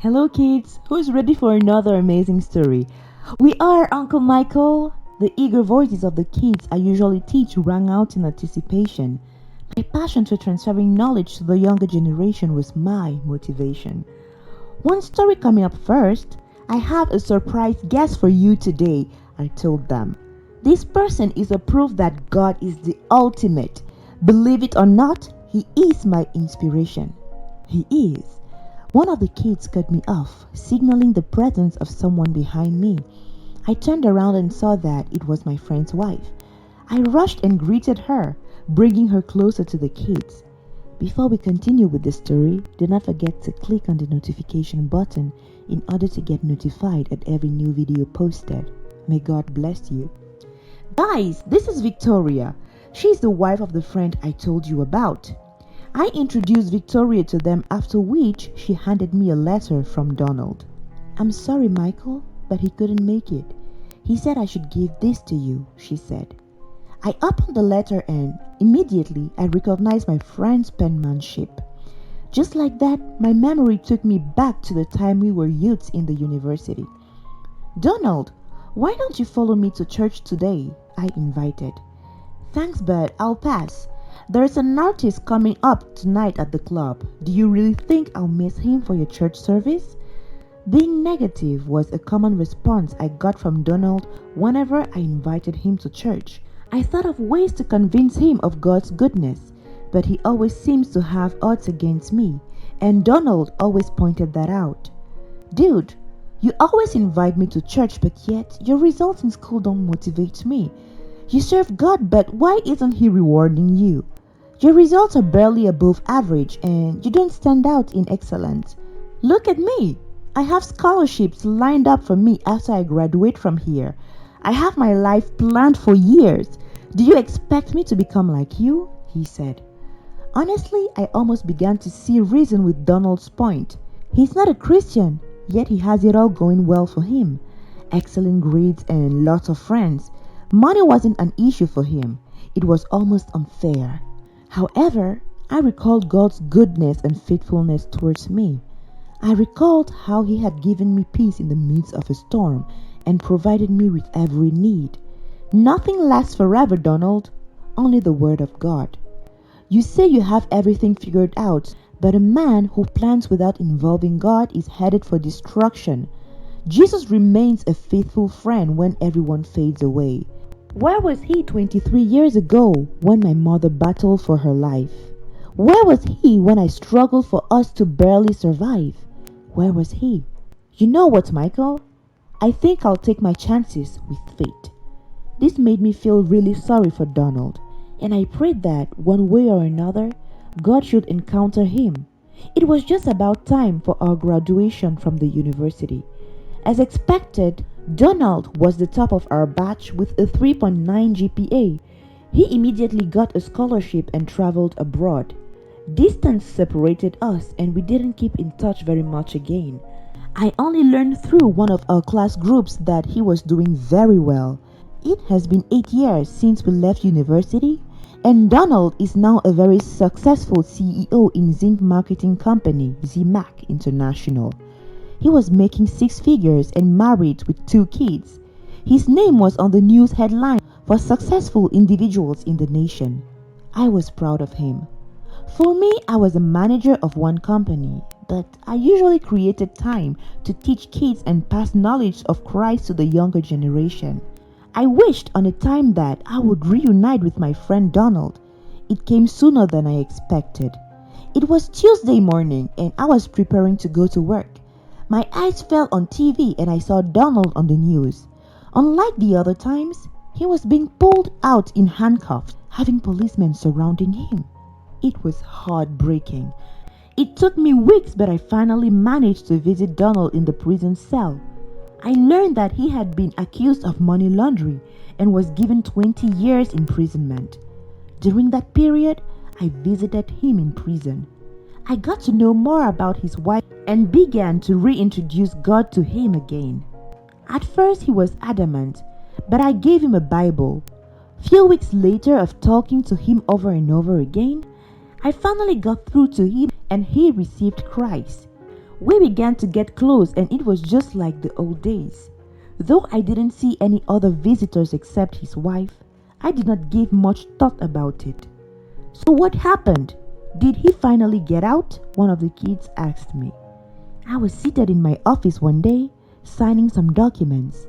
Hello, kids. Who's ready for another amazing story? We are Uncle Michael. The eager voices of the kids I usually teach rang out in anticipation. My passion for transferring knowledge to the younger generation was my motivation. One story coming up first. I have a surprise guest for you today, I told them. This person is a proof that God is the ultimate. Believe it or not, he is my inspiration. He is. One of the kids cut me off, signaling the presence of someone behind me. I turned around and saw that it was my friend's wife. I rushed and greeted her, bringing her closer to the kids. Before we continue with the story, do not forget to click on the notification button in order to get notified at every new video posted. May God bless you. Guys, this is Victoria. She's the wife of the friend I told you about. I introduced Victoria to them, after which she handed me a letter from Donald. I'm sorry, Michael, but he couldn't make it. He said I should give this to you, she said. I opened the letter and immediately I recognized my friend's penmanship. Just like that, my memory took me back to the time we were youths in the university. Donald, why don't you follow me to church today? I invited. Thanks, but I'll pass. There's an artist coming up tonight at the club. Do you really think I'll miss him for your church service? Being negative was a common response I got from Donald whenever I invited him to church. I thought of ways to convince him of God's goodness, but he always seems to have odds against me, and Donald always pointed that out. Dude, you always invite me to church, but yet your results in school don't motivate me. You serve God, but why isn't He rewarding you? Your results are barely above average and you don't stand out in excellence. Look at me. I have scholarships lined up for me after I graduate from here. I have my life planned for years. Do you expect me to become like you? He said. Honestly, I almost began to see reason with Donald's point. He's not a Christian, yet he has it all going well for him. Excellent grades and lots of friends. Money wasn't an issue for him. It was almost unfair. However, I recalled God's goodness and faithfulness towards me. I recalled how He had given me peace in the midst of a storm and provided me with every need. Nothing lasts forever, Donald. Only the Word of God. You say you have everything figured out, but a man who plans without involving God is headed for destruction. Jesus remains a faithful friend when everyone fades away. Where was He 23 years ago when my mother battled for her life? Where was He when I struggled for us to barely survive? Where was He? You know what, Michael? I think I'll take my chances with fate. This made me feel really sorry for Donald, and I prayed that one way or another, God should encounter him. It was just about time for our graduation from the university. As expected, Donald was the top of our batch with a 3.9 GPA. He immediately got a scholarship and traveled abroad. Distance separated us and we didn't keep in touch very much again. I only learned through one of our class groups that he was doing very well. It has been 8 years since we left university, and Donald is now a very successful CEO in zinc marketing company ZMAC International. He was making 6 figures and married with 2 kids. His name was on the news headline for successful individuals in the nation. I was proud of him. For me, I was a manager of one company, but I usually created time to teach kids and pass knowledge of Christ to the younger generation. I wished on a time that I would reunite with my friend Donald. It came sooner than I expected. It was Tuesday morning and I was preparing to go to work. My eyes fell on TV and I saw Donald on the news. Unlike the other times, he was being pulled out in handcuffs, having policemen surrounding him. It was heartbreaking. It took me weeks, but I finally managed to visit Donald in the prison cell. I learned that he had been accused of money laundering and was given 20 years imprisonment. During that period, I visited him in prison. I got to know more about his wife and began to reintroduce God to him again. At first he was adamant, but I gave him a Bible. Few weeks later of talking to him over and over again, I finally got through to him and he received Christ. We began to get close and it was just like the old days. Though I didn't see any other visitors except his wife, I did not give much thought about it. So what happened? Did he finally get out? One of the kids asked me. I was seated in my office one day, signing some documents.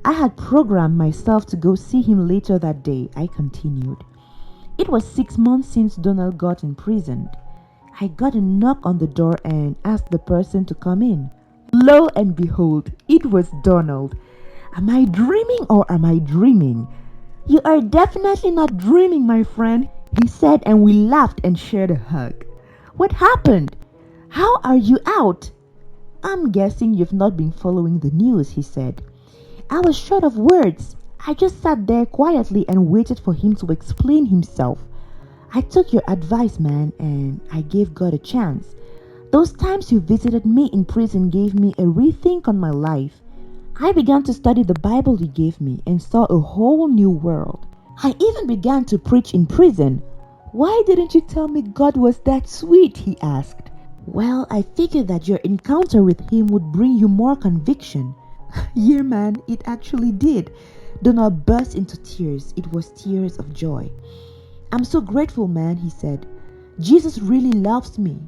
I had programmed myself to go see him later that day, I continued. It was 6 months since Donald got imprisoned. I got a knock on the door and asked the person to come in. Lo and behold, it was Donald. Am I dreaming or am I dreaming? You are definitely not dreaming, my friend, he said, and we laughed and shared a hug. What happened? How are you out? I'm guessing you've not been following the news, he said. I was short of words. I just sat there quietly and waited for him to explain himself. I took your advice, man, and I gave God a chance. Those times you visited me in prison gave me a rethink on my life. I began to study the Bible you gave me and saw a whole new world. I even began to preach in prison. Why didn't you tell me God was that sweet? He asked. Well, I figured that your encounter with him would bring you more conviction. Yeah, man, it actually did. Donald burst into tears. It was tears of joy. I'm so grateful, man, he said. Jesus really loves me.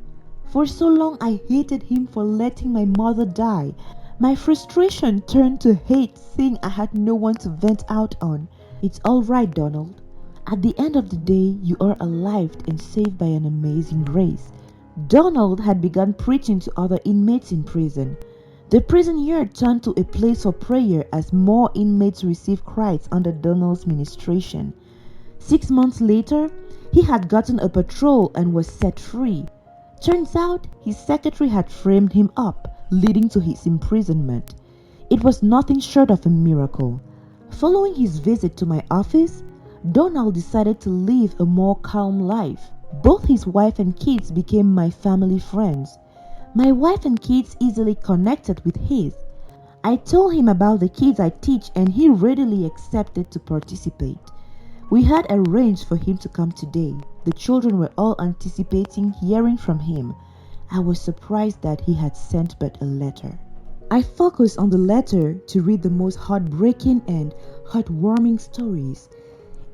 For so long I hated him for letting my mother die. My frustration turned to hate, seeing I had no one to vent out on. It's all right, Donald. At the end of the day, you are alive and saved by an amazing grace. Donald had begun preaching to other inmates in prison. The prison yard turned to a place for prayer as more inmates received Christ under Donald's ministration. 6 months later, he had gotten a parole and was set free. Turns out, his secretary had framed him up, leading to his imprisonment. It was nothing short of a miracle. Following his visit to my office, Donald decided to live a more calm life. Both his wife and kids became my family friends. My wife and kids easily connected with his. I told him about the kids I teach and he readily accepted to participate. We had arranged for him to come today. The children were all anticipating hearing from him. I was surprised that he had sent but a letter. I focused on the letter to read the most heartbreaking and heartwarming stories.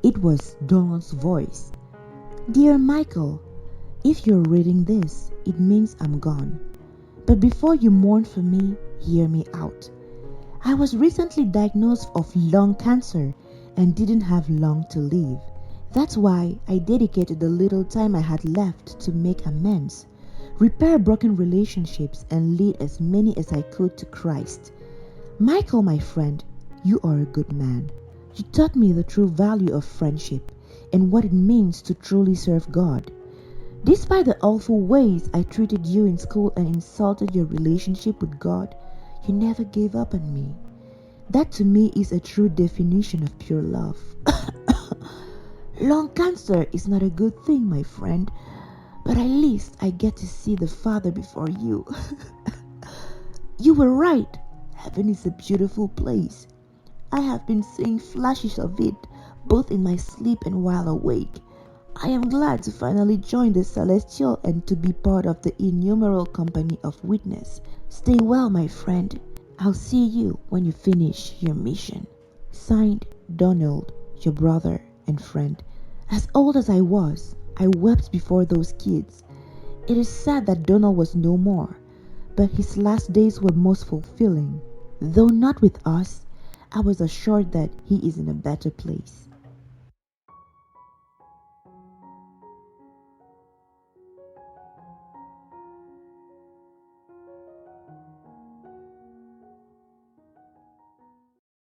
It was Donald's voice. Dear Michael, if you're reading this, it means I'm gone. But before you mourn for me, hear me out. I was recently diagnosed of lung cancer and didn't have long to live. That's why I dedicated the little time I had left to make amends, repair broken relationships, and lead as many as I could to Christ. Michael, my friend, you are a good man. You taught me the true value of friendship and what it means to truly serve God. Despite the awful ways I treated you in school and insulted your relationship with God, you never gave up on me. That to me is a true definition of pure love. Lung cancer is not a good thing, my friend, but at least I get to see the Father before you. You were right. Heaven is a beautiful place. I have been seeing flashes of it, both in my sleep and while awake. I am glad to finally join the celestial and to be part of the innumerable company of witnesses. Stay well, my friend. I'll see you when you finish your mission. Signed, Donald, your brother and friend. As old as I was, I wept before those kids. It is sad that Donald was no more, but his last days were most fulfilling. Though not with us, I was assured that he is in a better place.